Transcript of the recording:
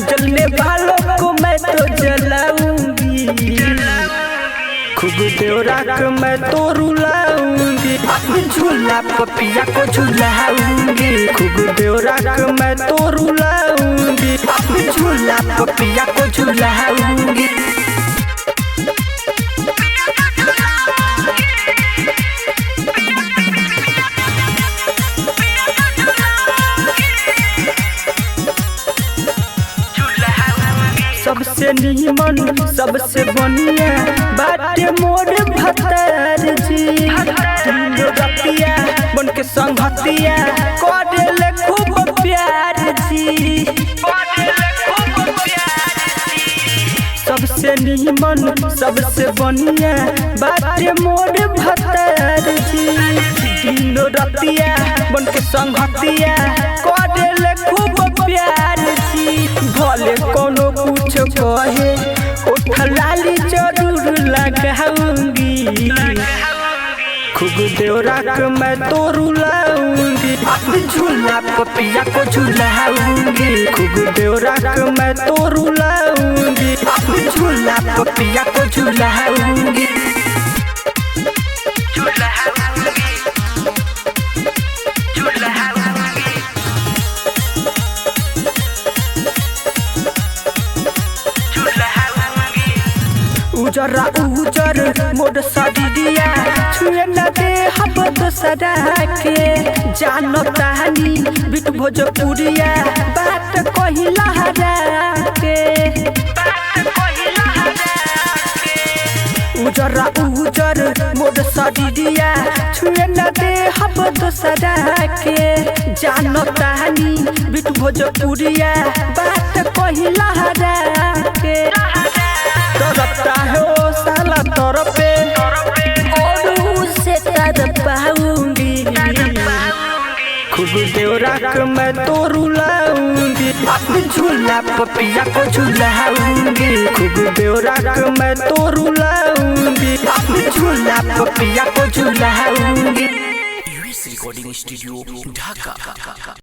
जलने वालों को मैं तो जलाऊंगी, खूब देवरा को मैं तो रुलाऊंगी, अपने झूला पपिया को झुलाऊंगी, खूब देवरा को मैं तो रुलाऊंगी, अपने झूला पपिया को झुलाऊंगी। सबसे नीमन सबसे बढ़िया बाटे मोर भतार जी, रतिया बन के संगतिया करेले खूब प्यार जी, सबसे नीमन सबसे बढ़िया बाटे मोर भतार जी, रतिया बन के संगतिया करेले खूब प्यार जी, भले कोनो कुछ कहे उठ लाली जरूर लगाऊंगी, खूब देवरा को मैं तो रुलाऊंगी, अपने झूला पपिया को झुलाऊंगी, खूब देवरा को मैं तो रुलाऊंगी, अपने झूला पपिया को झुलाऊंगी। उजरा उजर मोर सदिया छुए न दे हब दोसरा के, जानो तानी बिट भोजपुरिया बात कहिला के, उजरा उजर मोर सदिया छुए न दे हब दोसरा के, जानो तानी बिट भोजपुरिया बात कहिला के, तरफता हो साला तरफे और उसे तरफाऊंगी, खूब देवरा को मैं तो रुलाऊंगी, अपने झूला पपिया को झुलाऊंगी, खूब देवरा को मैं तो रुलाऊंगी, अपने झूला पपिया को झुलाऊंगी। यूएस रिकॉर्डिंग स्टूडियो ढाका।